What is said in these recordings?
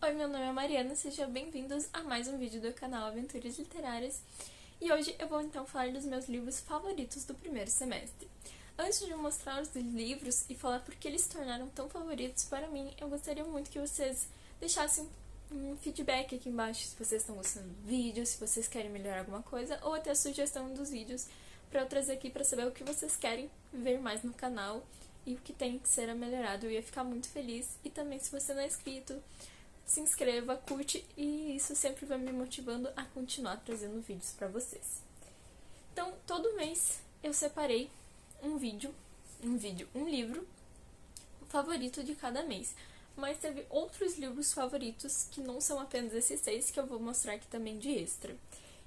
Oi, meu nome é Mariana, sejam bem-vindos a mais um vídeo do canal Aventuras Literárias. E hoje eu vou então falar dos meus livros favoritos do primeiro semestre. Antes de mostrar os livros e falar por que eles se tornaram tão favoritos para mim, eu gostaria muito que vocês deixassem um feedback aqui embaixo, se vocês estão gostando do vídeo, se vocês querem melhorar alguma coisa, ou até a sugestão dos vídeos para eu trazer aqui para saber o que vocês querem ver mais no canal e o que tem que ser melhorado. Eu ia ficar muito feliz. E também, se você não é inscrito, se inscreva, curte, e isso sempre vai me motivando a continuar trazendo vídeos pra vocês. Então, todo mês eu separei um livro favorito de cada mês. Mas teve outros livros favoritos que não são apenas esses 6, que eu vou mostrar aqui também de extra.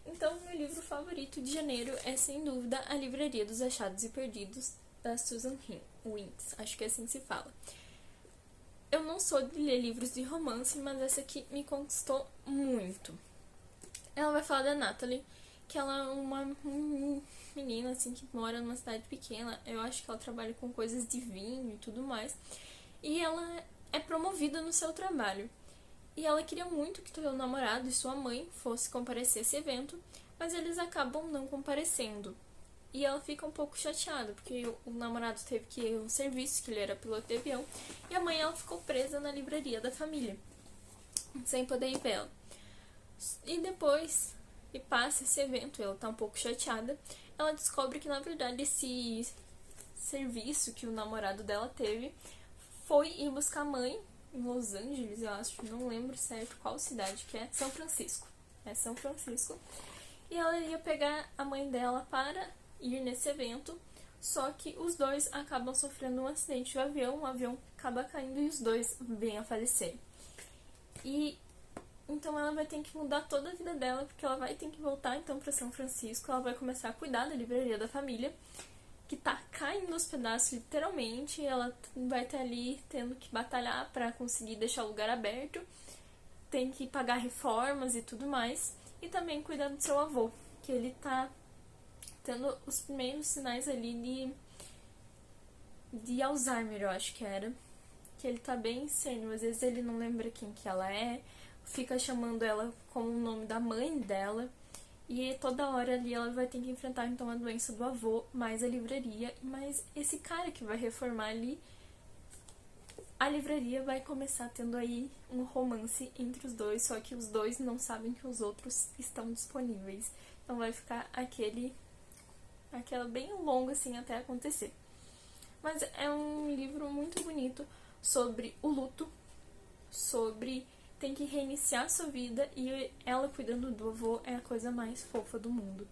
Então, meu livro favorito de janeiro é, sem dúvida, A Livraria dos Achados e Perdidos, da Susan Wintz, acho que é assim que se fala. Eu não sou de ler livros de romance, mas essa aqui me conquistou muito. Ela vai falar da Natalie, que ela é uma menina assim que mora numa cidade pequena. Eu acho que ela trabalha com coisas de vinho e tudo mais. E ela é promovida no seu trabalho. E ela queria muito que seu namorado e sua mãe fossem comparecer a esse evento, mas eles acabam não comparecendo. E ela fica um pouco chateada, porque o namorado teve que ir a um serviço, que ele era piloto de avião, e a mãe ela ficou presa na livraria da família, sem poder ir vê-la. E depois que passa esse evento, ela tá um pouco chateada, ela descobre que na verdade esse serviço que o namorado dela teve foi ir buscar a mãe em Los Angeles, eu acho, não lembro certo qual cidade que é, São Francisco. É São Francisco. E ela ia pegar a mãe dela para ir nesse evento, só que os dois acabam sofrendo um acidente de avião, o avião acaba caindo e os dois vêm a falecer. E então ela vai ter que mudar toda a vida dela, porque ela vai ter que voltar então para São Francisco, ela vai começar a cuidar da livraria da família, que tá caindo aos pedaços literalmente, ela vai estar ali tendo que batalhar para conseguir deixar o lugar aberto, tem que pagar reformas e tudo mais, e também cuidar do seu avô, que ele tá tendo os primeiros sinais ali de Alzheimer, eu acho que era. Que ele tá bem sênior, às vezes ele não lembra quem que ela é, fica chamando ela como o nome da mãe dela, e toda hora ali ela vai ter que enfrentar então a doença do avô, mais a livraria, mas esse cara que vai reformar ali a livraria vai começar tendo aí um romance entre os dois, só que os dois não sabem que os outros estão disponíveis. Então vai ficar aquela bem longa assim até acontecer. Mas é um livro muito bonito sobre o luto, sobre tem que reiniciar sua vida, e ela cuidando do avô é a coisa mais fofa do mundo.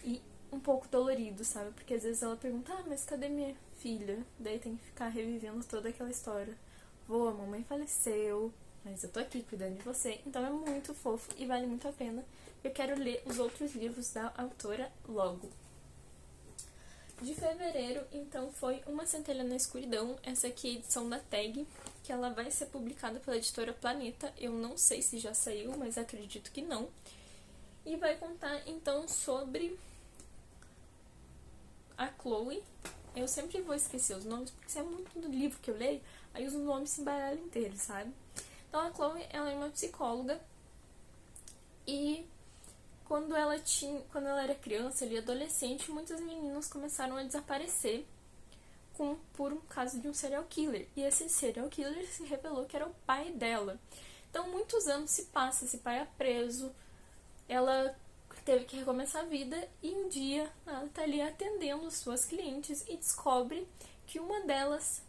E um pouco dolorido, sabe? Porque às vezes ela pergunta, mas cadê minha filha? Daí tem que ficar revivendo toda aquela história. Vô, a mamãe faleceu, mas eu tô aqui cuidando de você. Então é muito fofo e vale muito a pena. Eu quero ler os outros livros da autora logo. De fevereiro, então, foi Uma Centelha na Escuridão. Essa aqui é a edição da Tag, que ela vai ser publicada pela editora Planeta. Eu não sei se já saiu, mas acredito que não. E vai contar, então, sobre a Chloe. Eu sempre vou esquecer os nomes, porque isso é muito do livro que eu leio, aí os nomes se embaralham inteiros, sabe? Então, a Chloe, ela é uma psicóloga, e quando ela era criança e adolescente, muitas meninas começaram a desaparecer por um caso de um serial killer. E esse serial killer se revelou que era o pai dela. Então, muitos anos se passam, esse pai é preso, ela teve que recomeçar a vida, e um dia ela tá ali atendendo suas clientes e descobre que uma delas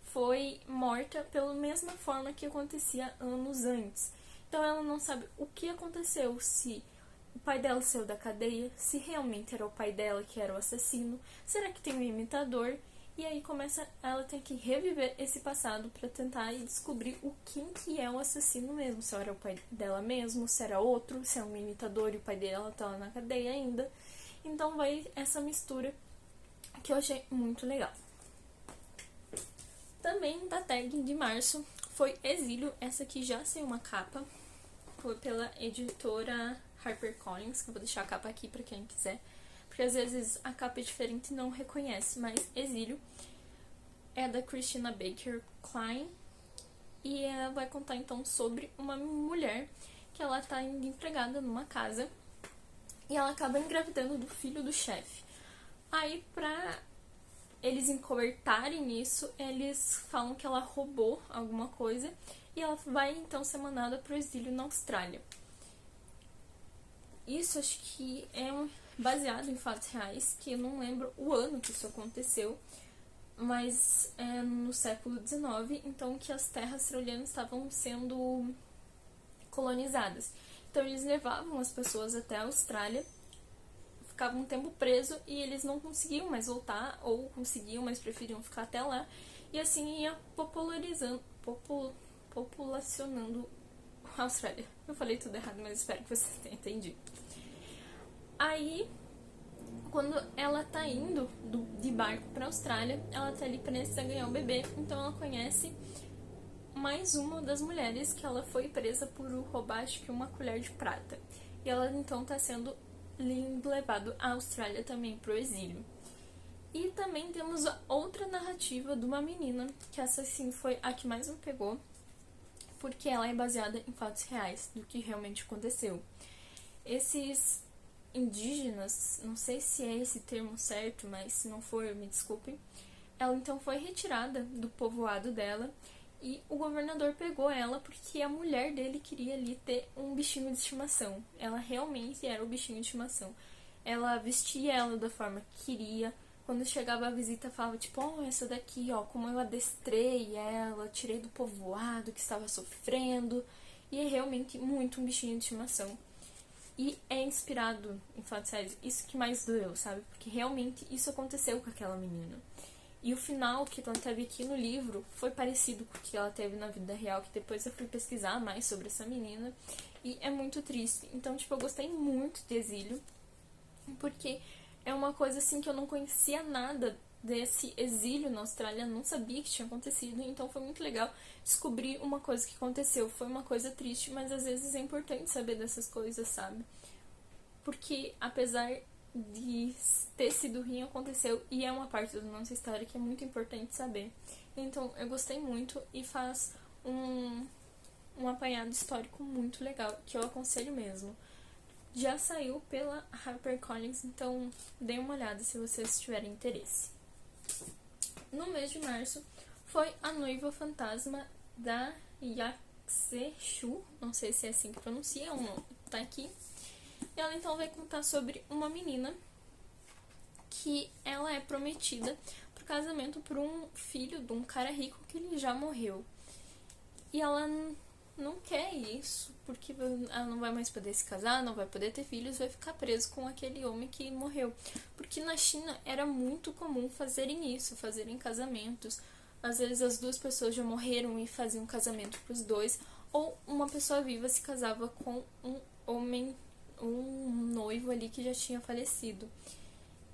foi morta pela mesma forma que acontecia anos antes. Então ela não sabe o que aconteceu, se o pai dela saiu da cadeia, se realmente era o pai dela que era o assassino, será que tem um imitador? E aí ela tem que reviver esse passado para tentar descobrir quem que é o assassino mesmo, se era o pai dela mesmo, se era outro, se é um imitador e o pai dela tá lá na cadeia ainda. Então vai essa mistura que eu achei muito legal. Também da Tag de março foi Exílio. Essa aqui já saiu uma capa, foi pela editora HarperCollins, que eu vou deixar a capa aqui pra quem quiser, porque às vezes a capa é diferente e não reconhece, mas Exílio é da Christina Baker Klein, E ela vai contar então sobre uma mulher que ela tá empregada numa casa e ela acaba engravidando do filho do chefe. Aí, pra eles encobertarem nisso, eles falam que ela roubou alguma coisa e ela vai então ser mandada pro exílio na Austrália. Isso acho que é baseado em fatos reais, que eu não lembro o ano que isso aconteceu, mas é no século XIX, então que as terras australianas estavam sendo colonizadas. Então eles levavam as pessoas até a Austrália, ficavam um tempo preso e eles não conseguiam mais voltar, ou conseguiam, mas preferiam ficar até lá, e assim ia populacionando a Austrália. Eu falei tudo errado, mas espero que vocês tenham entendido. Aí, quando ela tá indo de barco pra Austrália, ela tá ali prestes a ganhar um bebê, então ela conhece mais uma das mulheres que ela foi presa por roubar, acho que uma colher de prata. E ela então tá sendo levado à Austrália também pro exílio. E também temos outra narrativa de uma menina, que essa sim foi a que mais me pegou, porque ela é baseada em fatos reais, do que realmente aconteceu. Esses indígenas, não sei se é esse termo certo, mas se não for, me desculpem, ela então foi retirada do povoado dela e o governador pegou ela porque a mulher dele queria ali ter um bichinho de estimação. Ela realmente era o bichinho de estimação. Ela vestia ela da forma que queria. Quando chegava a visita, falava tipo, oh, essa daqui, ó, como eu adestrei ela, tirei do povoado que estava sofrendo. E é realmente muito um bichinho de estimação. E é inspirado em fatos reais. Isso que mais doeu, sabe? Porque realmente isso aconteceu com aquela menina. E o final que ela teve aqui no livro foi parecido com o que ela teve na vida real, que depois eu fui pesquisar mais sobre essa menina. E é muito triste. Então, tipo, eu gostei muito de Exílio, porque é uma coisa assim que eu não conhecia nada desse exílio na Austrália, não sabia que tinha acontecido, então foi muito legal descobrir uma coisa que aconteceu. Foi uma coisa triste, mas às vezes é importante saber dessas coisas, sabe? Porque apesar de ter sido ruim, aconteceu e é uma parte da nossa história que é muito importante saber. Então eu gostei muito e faz um apanhado histórico muito legal, que eu aconselho mesmo. Já saiu pela HarperCollins, então dê uma olhada se vocês tiverem interesse. No mês de março foi A Noiva Fantasma da Yaxie Xu, não sei se é assim que pronuncia, o nome tá aqui. Ela então vai contar sobre uma menina que ela é prometida pro casamento por um filho de um cara rico que ele já morreu. E ela não quer isso, porque ela não vai mais poder se casar, não vai poder ter filhos, vai ficar preso com aquele homem que morreu. Porque na China era muito comum fazerem isso, fazerem casamentos. Às vezes as duas pessoas já morreram e faziam casamento pros dois, ou uma pessoa viva se casava com um homem, um noivo ali que já tinha falecido.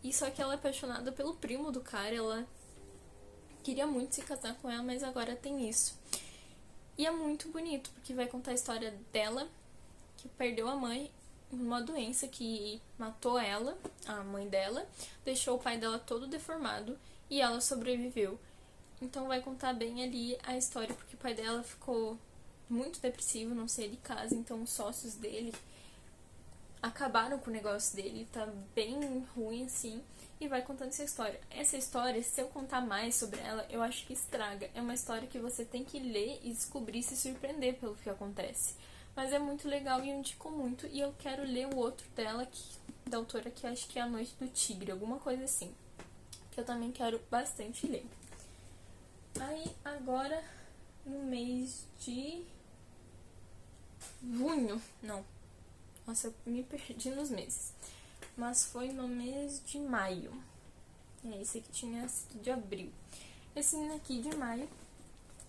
E só que ela é apaixonada pelo primo do cara, ela queria muito se casar com ela, mas agora tem isso. E é muito bonito, porque vai contar a história dela, que perdeu a mãe em uma doença que matou ela, a mãe dela, deixou o pai dela todo deformado e ela sobreviveu. Então vai contar bem ali a história, porque o pai dela ficou muito depressivo, não saía de casa, então os sócios dele acabaram com o negócio dele, tá bem ruim assim, e vai contando essa história. Essa história, se eu contar mais sobre ela, eu acho que estraga. É uma história que você tem que ler e descobrir, se surpreender pelo que acontece. Mas é muito legal e eu indico muito, e eu quero ler o outro dela, da autora, que acho que é A Noite do Tigre, alguma coisa assim, que eu também quero bastante ler. Aí, agora, no mês de junho, não, nossa, eu me perdi nos meses. Mas foi no mês de maio. Esse aqui tinha sido de abril. Esse aqui de maio.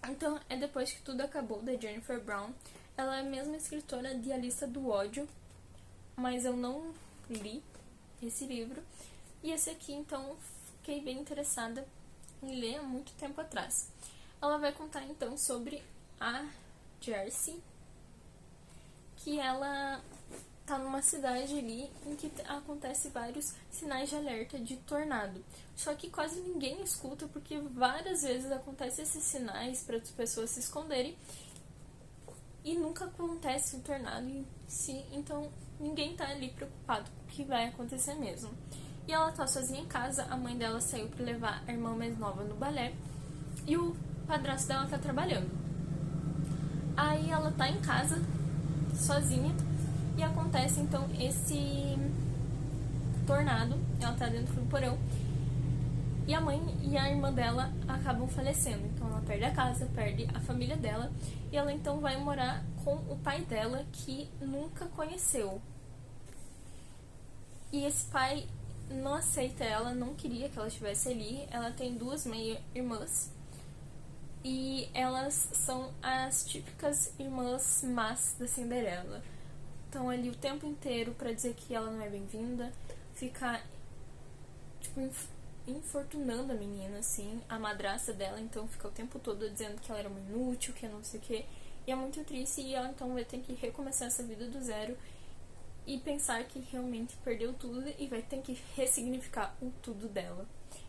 Então, é Depois que Tudo Acabou, da Jennifer Brown. Ela é a mesma escritora de A Lista do Ódio, mas eu não li esse livro. E esse aqui, então, fiquei bem interessada em ler há muito tempo atrás. Ela vai contar, então, sobre a Jersey, que ela tá numa cidade ali em que acontece vários sinais de alerta de tornado. Só que quase ninguém escuta porque várias vezes acontecem esses sinais para as pessoas se esconderem e nunca acontece um tornado em si, então ninguém tá ali preocupado com o que vai acontecer mesmo. E ela tá sozinha em casa, a mãe dela saiu para levar a irmã mais nova no balé e o padrasto dela tá trabalhando. Aí ela tá em casa, sozinha, e acontece então esse tornado, ela tá dentro do porão, e a mãe e a irmã dela acabam falecendo, então ela perde a casa, perde a família dela, e ela então vai morar com o pai dela, que nunca conheceu. E esse pai não aceita ela, não queria que ela estivesse ali. Ela tem duas meia-irmãs, e elas são as típicas irmãs más da Cinderela. Estão ali o tempo inteiro pra dizer que ela não é bem-vinda, ficar tipo, infortunando a menina, assim, a madrasta dela, então fica o tempo todo dizendo que ela era uma inútil, que não sei o que, e é muito triste, e ela então vai ter que recomeçar essa vida do zero e pensar que realmente perdeu tudo e vai ter que ressignificar o tudo dela.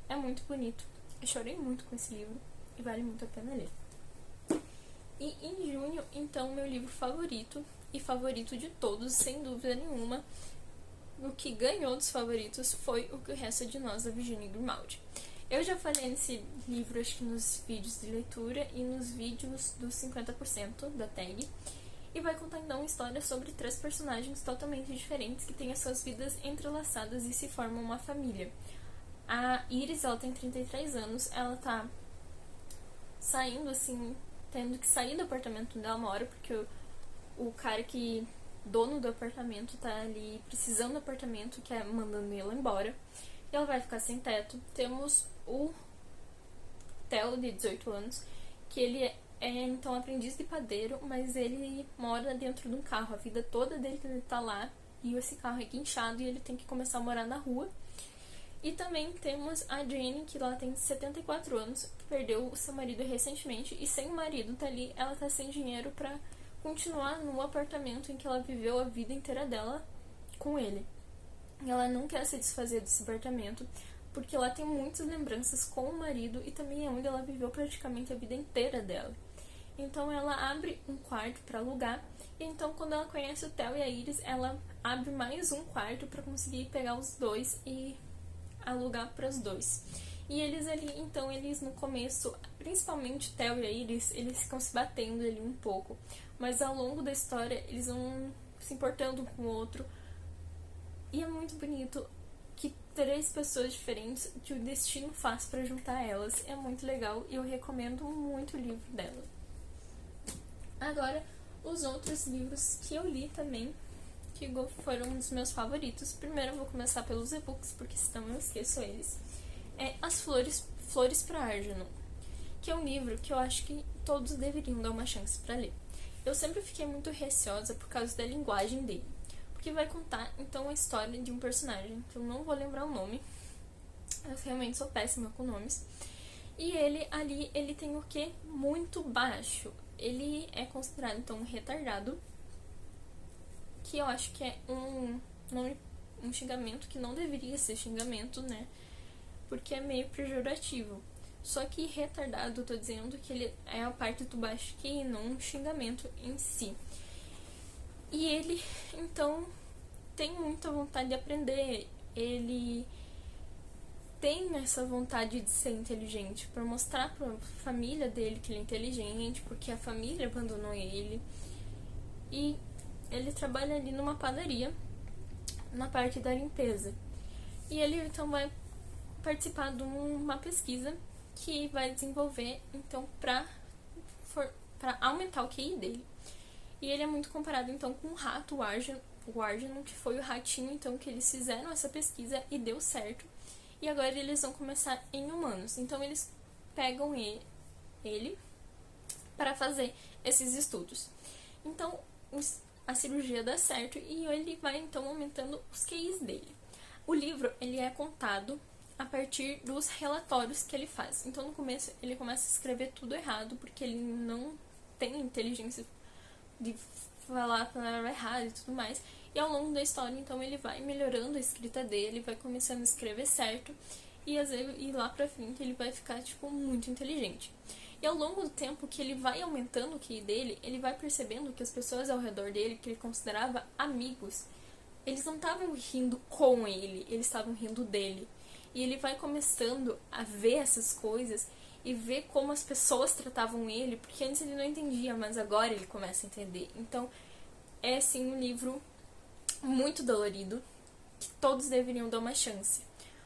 É muito bonito, eu chorei muito com esse livro e vale muito a pena ler. E em junho, então, meu livro favorito, e favorito de todos, sem dúvida nenhuma, o que ganhou dos favoritos foi O Que Resta de Nós, da Virginia Grimaldi. Eu já falei nesse livro, acho que nos vídeos de leitura e nos vídeos dos 50% da tag, e vai contar então uma história sobre 3 personagens totalmente diferentes que têm as suas vidas entrelaçadas e se formam uma família. A Iris, ela tem 33 anos, ela tá saindo assim, tendo que sair do apartamento dela uma hora, porque o cara que dono do apartamento tá ali precisando do apartamento, que é mandando ela embora, e ela vai ficar sem teto. Temos o Theo, de 18 anos, que ele é então aprendiz de padeiro, mas ele mora dentro de um carro, a vida toda dele que ele tá lá, e esse carro é guinchado e ele tem que começar a morar na rua. E também temos a Jane, que ela tem 74 anos, perdeu o seu marido recentemente, e sem o marido tá ali, ela tá sem dinheiro pra continuar no apartamento em que ela viveu a vida inteira dela com ele. E ela não quer se desfazer desse apartamento, porque ela tem muitas lembranças com o marido e também é onde ela viveu praticamente a vida inteira dela. Então ela abre um quarto para alugar, e então quando ela conhece o Theo e a Iris, ela abre mais um quarto para conseguir pegar os dois e alugar para os dois. E eles ali, então, eles no começo, principalmente o Theo e a Iris, eles ficam se batendo ali um pouco. Mas ao longo da história, eles vão se importando um com o outro. E é muito bonito que 3 pessoas diferentes que o destino faz para juntar elas. É muito legal e eu recomendo muito o livro dela. Agora, os outros livros que eu li também, que foram os meus favoritos. Primeiro eu vou começar pelos e-books, porque senão eu esqueço eles. É As Flores para Arjuna, que é um livro que eu acho que todos deveriam dar uma chance para ler. Eu sempre fiquei muito receosa por causa da linguagem dele, porque vai contar então a história de um personagem que eu não vou lembrar o nome, eu realmente sou péssima com nomes, e ele tem o que? Muito baixo. Ele é considerado então um retardado, que eu acho que é um xingamento que não deveria ser xingamento, né? Porque é meio pejorativo. Só que retardado, eu tô dizendo que ele é a parte do baixo que não um xingamento em si. E ele, então, tem muita vontade de aprender. Ele tem essa vontade de ser inteligente, para mostrar pra família dele que ele é inteligente, porque a família abandonou ele. E ele trabalha ali numa padaria, na parte da limpeza. E ele então vai participar de uma pesquisa que vai desenvolver então para aumentar o QI dele. E ele é muito comparado então com o rato, o Arjun, que foi o ratinho então que eles fizeram essa pesquisa e deu certo. E agora eles vão começar em humanos. Então eles pegam ele para fazer esses estudos. Então a cirurgia dá certo e ele vai então aumentando os QIs dele. O livro ele é contado a partir dos relatórios que ele faz. Então no começo ele começa a escrever tudo errado, porque ele não tem inteligência de falar a palavra errada e tudo mais. E ao longo da história, então, ele vai melhorando a escrita dele, vai começando a escrever certo, e às vezes, e lá pra frente ele vai ficar, tipo, muito inteligente. E ao longo do tempo que ele vai aumentando o QI dele, ele vai percebendo que as pessoas ao redor dele, que ele considerava amigos, eles não estavam rindo com ele, eles estavam rindo dele. E ele vai começando a ver essas coisas e ver como as pessoas tratavam ele, porque antes ele não entendia, mas agora ele começa a entender. Então, é assim um livro muito dolorido, que todos deveriam dar uma chance.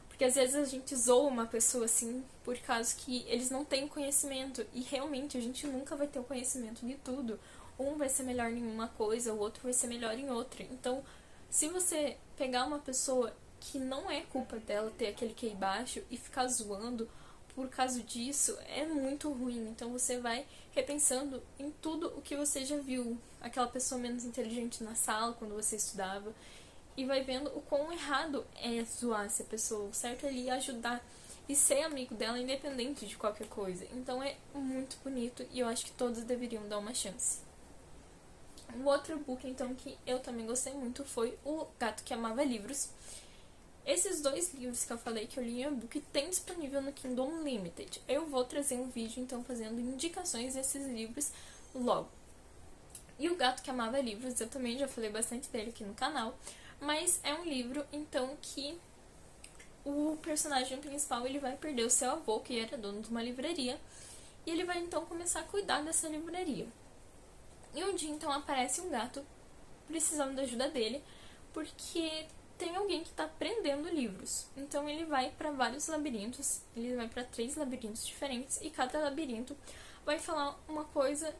Porque às vezes a gente zoa uma pessoa assim por causa que eles não têm conhecimento. E realmente a gente nunca vai ter o conhecimento de tudo. Um vai ser melhor em uma coisa, o outro vai ser melhor em outra. Então, se você pegar uma pessoa que não é culpa dela ter aquele QI baixo e ficar zoando por causa disso, é muito ruim. Então você vai repensando em tudo o que você já viu. Aquela pessoa menos inteligente na sala quando você estudava. E vai vendo o quão errado é zoar essa pessoa. O certo é ali ajudar e ser amigo dela independente de qualquer coisa. Então é muito bonito e eu acho que todos deveriam dar uma chance. Um outro book, então, que eu também gostei muito foi O Gato que Amava Livros. Esses dois livros que eu falei que eu li em e-book tem disponível no Kindle Unlimited. Eu vou trazer um vídeo, então, fazendo indicações desses livros logo. E O Gato que Amava Livros, eu também já falei bastante dele aqui no canal, mas é um livro, então, que o personagem principal ele vai perder o seu avô, que era dono de uma livraria, e ele vai, então, começar a cuidar dessa livraria. E um dia, então, aparece um gato precisando da ajuda dele, porque tem alguém que está prendendo livros. Então ele vai para vários labirintos, ele vai para 3 labirintos diferentes, e cada labirinto vai falar uma coisa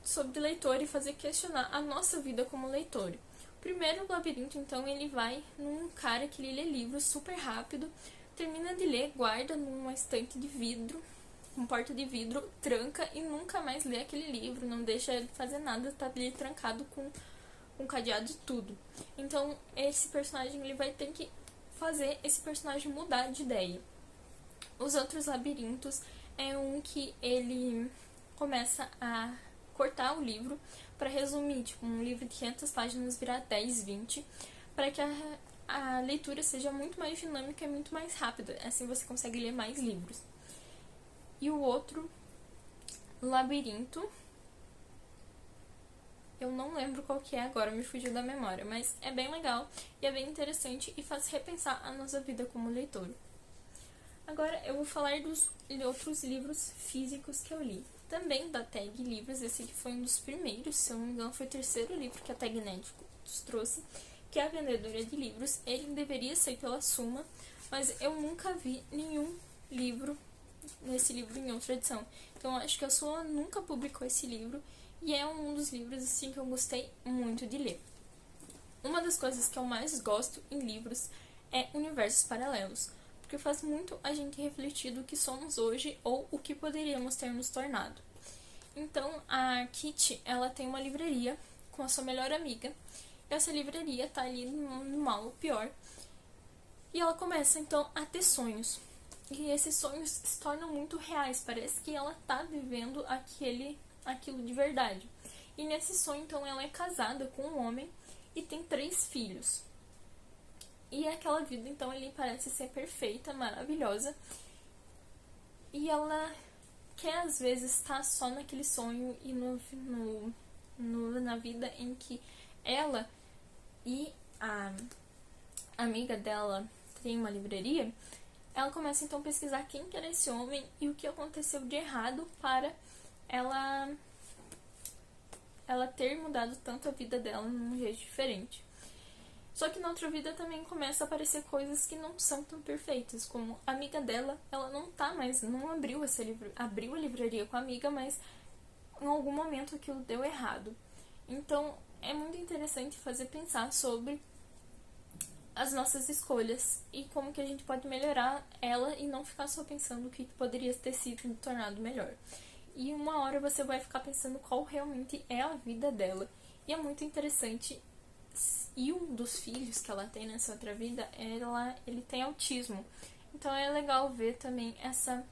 sobre leitor e fazer questionar a nossa vida como leitor. O primeiro labirinto, então, ele vai num cara que ele lê livros super rápido, termina de ler, guarda numa estante de vidro, uma porta de vidro, tranca e nunca mais lê aquele livro, não deixa ele fazer nada, tá ali trancado com cadeado e tudo. Então, esse personagem ele vai ter que fazer esse personagem mudar de ideia. Os outros labirintos é um que ele começa a cortar o livro para resumir, tipo, um livro de 500 páginas virar 10, 20, para que a leitura seja muito mais dinâmica e muito mais rápida. Assim você consegue ler mais livros. E o outro labirinto, eu não lembro qual que é agora, me fugiu da memória, mas é bem legal e é bem interessante e faz repensar a nossa vida como leitor. Agora eu vou falar dos outros livros físicos que eu li. Também da Tag Livros, esse aqui foi um dos primeiros, se eu não me engano foi o terceiro livro que a Tag Netflix trouxe, que é A Vendedora de Livros. Ele deveria sair pela Suma, mas eu nunca vi nenhum livro nesse livro em outra edição. Então acho que a Suma nunca publicou esse livro e é um dos livros assim que eu gostei muito de ler. Uma das coisas que eu mais gosto em livros é universos paralelos, porque faz muito a gente refletir do que somos hoje ou o que poderíamos ter nos tornado. Então a Kitty, ela tem uma livraria com a sua melhor amiga, e essa livraria tá ali no mal ou pior, e ela começa então a ter sonhos. E esses sonhos se tornam muito reais, parece que ela tá vivendo aquilo de verdade. E nesse sonho, então, ela é casada com um homem e tem 3 filhos. E aquela vida, então, ali parece ser perfeita, maravilhosa. E ela quer, às vezes, estar só naquele sonho e na vida em que ela e a amiga dela tem uma livraria. Ela começa então a pesquisar quem que era esse homem e o que aconteceu de errado para ela ter mudado tanto a vida dela num jeito diferente. Só que na outra vida também começa a aparecer coisas que não são tão perfeitas, como a amiga dela, ela não abriu abriu a livraria com a amiga, mas em algum momento aquilo deu errado. Então é muito interessante fazer pensar sobre as nossas escolhas e como que a gente pode melhorar ela e não ficar só pensando o que poderia ter sido tornado melhor. E uma hora você vai ficar pensando qual realmente é a vida dela. E é muito interessante. E um dos filhos que ela tem nessa outra vida, ele tem autismo. Então é legal ver também essa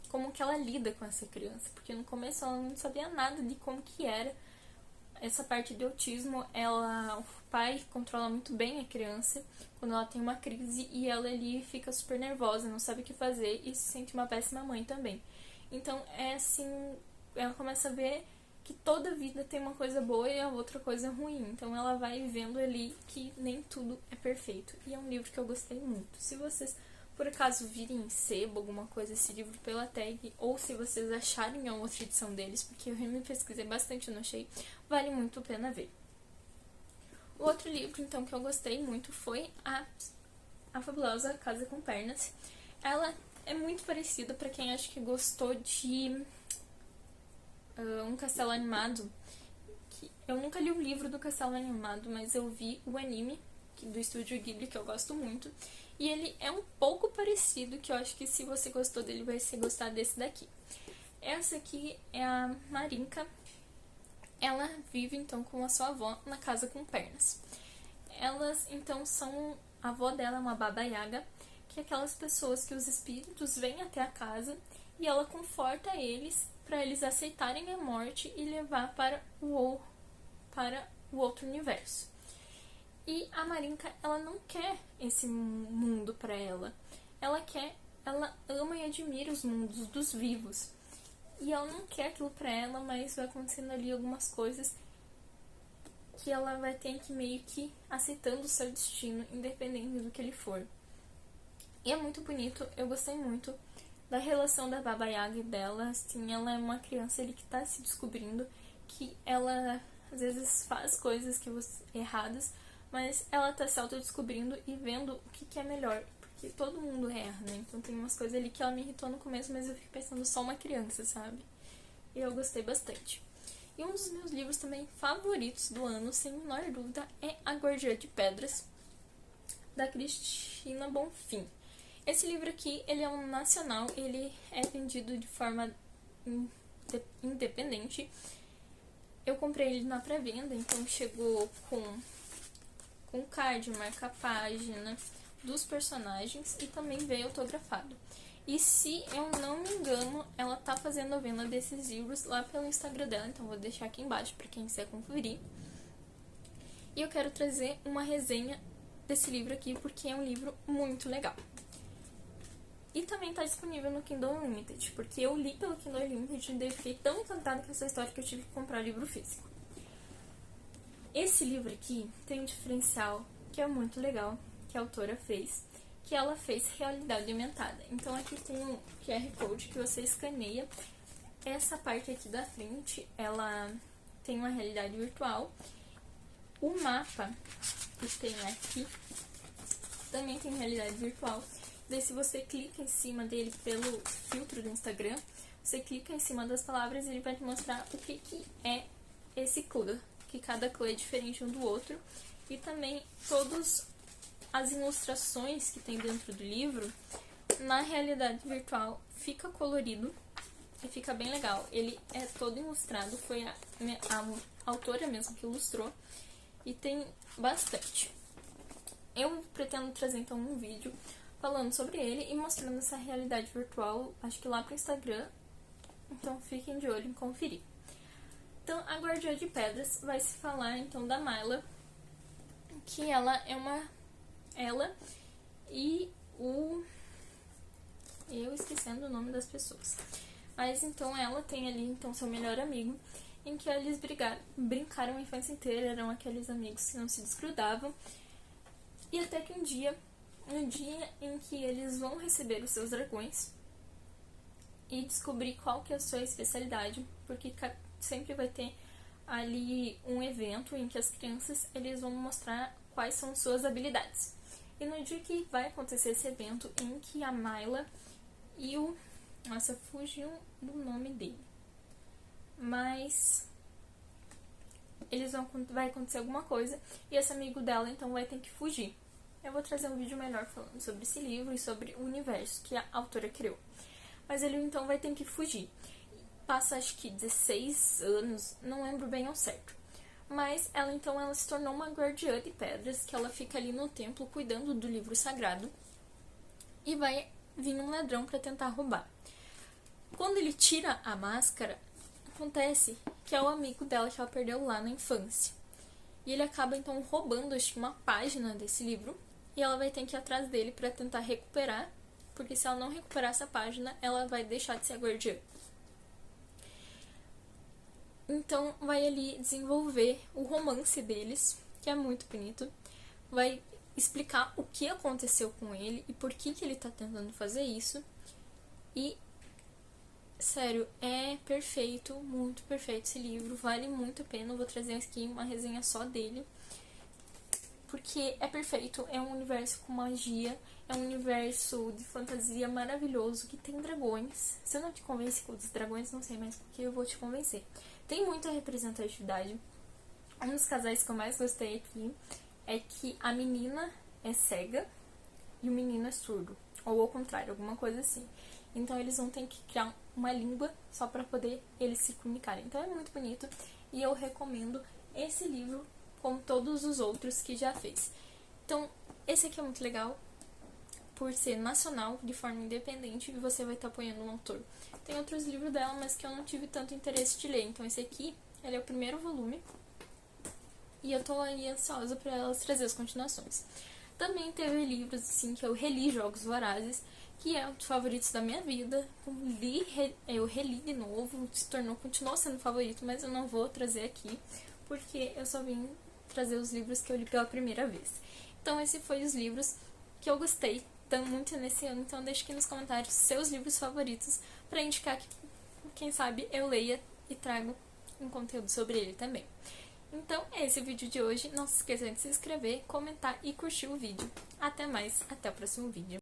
como que ela lida com essa criança, porque no começo ela não sabia nada de como que era essa parte de autismo. O pai controla muito bem a criança quando ela tem uma crise e ela ali fica super nervosa, não sabe o que fazer e se sente uma péssima mãe também. Então é assim, ela começa a ver que toda vida tem uma coisa boa e a outra coisa ruim. Então ela vai vendo ali que nem tudo é perfeito. E é um livro que eu gostei muito. Se vocês por acaso virem em sebo, alguma coisa, esse livro pela tag, ou se vocês acharem a outra edição deles, porque eu me pesquisei bastante e não achei, vale muito a pena ver. O outro livro, então, que eu gostei muito foi a Fabulosa Casa com Pernas. Ela é muito parecida para quem acha que gostou de um Castelo Animado. Eu nunca li o livro do Castelo Animado, mas eu vi o anime do estúdio Ghibli, que eu gosto muito. E ele é um pouco parecido, que eu acho que se você gostou dele, vai se gostar desse daqui. Essa aqui é a Marinka. Ela vive, então, com a sua avó na casa com pernas. Elas, então, são... A avó dela é uma Baba Yaga, que é aquelas pessoas que os espíritos vêm até a casa e ela conforta eles para eles aceitarem a morte e levar para o outro universo. E a Marinka, ela não quer esse mundo para ela. Ela ama e admira os mundos dos vivos. E ela não quer aquilo pra ela, mas vai acontecendo ali algumas coisas que ela vai ter que meio que aceitando o seu destino, independente do que ele for. E é muito bonito, eu gostei muito da relação da Baba Yaga e dela. Assim, ela é uma criança ali que tá se descobrindo, que ela às vezes faz coisas erradas, mas ela tá se autodescobrindo e vendo o que é melhor, porque todo mundo erra, né? Então tem umas coisas ali que ela me irritou no começo, mas eu fico pensando só uma criança, sabe? E eu gostei bastante. E um dos meus livros também favoritos do ano, sem menor dúvida, é A Guardiã de Pedras, da Cristina Bonfim. Esse livro aqui, ele é um nacional, ele é vendido de forma independente. Eu comprei ele na pré-venda, então chegou com card, marca-página dos personagens e também veio autografado. E se eu não me engano, ela tá fazendo a venda desses livros lá pelo Instagram dela, então vou deixar aqui embaixo para quem quiser conferir. E eu quero trazer uma resenha desse livro aqui, porque é um livro muito legal. E também tá disponível no Kindle Unlimited, porque eu li pelo Kindle Unlimited e fiquei tão encantada com essa história que eu tive que comprar livro físico. Esse livro aqui tem um diferencial que é muito legal, que a autora fez, que ela fez realidade aumentada. Então aqui tem um QR Code que você escaneia. Essa parte aqui da frente, ela tem uma realidade virtual. O mapa que tem aqui também tem realidade virtual. Daí se você clica em cima dele pelo filtro do Instagram, você clica em cima das palavras e ele vai te mostrar o que é esse clã, que cada clã é diferente um do outro. E também todas as ilustrações que tem dentro do livro, na realidade virtual, fica colorido e fica bem legal. Ele é todo ilustrado, foi a autora mesmo que ilustrou, e tem bastante. Eu pretendo trazer então um vídeo falando sobre ele e mostrando essa realidade virtual, acho que lá pro Instagram, então fiquem de olho em conferir. Então, a Guardiã de Pedras vai se falar então da Myla, que ela é ela e eu esquecendo o nome das pessoas. Mas então ela tem ali então seu melhor amigo, em que eles brincaram a infância inteira, eram aqueles amigos que não se desgrudavam. E até que um dia em que eles vão receber os seus dragões e descobrir qual que é a sua especialidade, porque sempre vai ter ali um evento em que as crianças eles vão mostrar quais são suas habilidades. E no dia que vai acontecer esse evento, em que a Myla e nossa, fugiu do nome dele. Mas vai acontecer alguma coisa e esse amigo dela então vai ter que fugir. Eu vou trazer um vídeo melhor falando sobre esse livro e sobre o universo que a autora criou. Mas ele então vai ter que fugir. Passa acho que 16 anos, não lembro bem ao certo. Mas ela se tornou uma guardiã de pedras, que ela fica ali no templo cuidando do livro sagrado. E vai vir um ladrão para tentar roubar. Quando ele tira a máscara, acontece que é o amigo dela que ela perdeu lá na infância. E ele acaba então roubando, acho que uma página desse livro, e ela vai ter que ir atrás dele para tentar recuperar, porque se ela não recuperar essa página, ela vai deixar de ser a guardiã. Então vai ali desenvolver o romance deles, que é muito bonito. Vai explicar o que aconteceu com ele e por que ele tá tentando fazer isso. E, sério, é perfeito, muito perfeito esse livro, vale muito a pena. Eu vou trazer aqui uma resenha só dele, porque é perfeito, é um universo com magia, é um universo de fantasia maravilhoso, que tem dragões. Se eu não te convenci com os dragões, não sei mais porque eu vou te convencer. Tem muita representatividade. Um dos casais que eu mais gostei aqui é que a menina é cega e o menino é surdo, ou ao contrário, alguma coisa assim. Então eles vão ter que criar uma língua só para poder eles se comunicarem. Então é muito bonito e eu recomendo esse livro como todos os outros que já fez. Então esse aqui é muito legal por ser nacional, de forma independente, e você vai estar apoiando um autor. Tem outros livros dela, mas que eu não tive tanto interesse de ler. Então esse aqui, ele é o primeiro volume e eu tô aí ansiosa para elas trazer as continuações. Também teve livros assim que eu reli, Jogos Vorazes, que é um dos favoritos da minha vida. Eu reli de novo, continuou sendo favorito, mas eu não vou trazer aqui, porque eu só vim trazer os livros que eu li pela primeira vez. Então esses foram os livros que eu gostei muito nesse ano, então deixe aqui nos comentários seus livros favoritos para indicar que, quem sabe, eu leia e trago um conteúdo sobre ele também. Então, esse é o vídeo de hoje. Não se esqueça de se inscrever, comentar e curtir o vídeo. Até mais, até o próximo vídeo.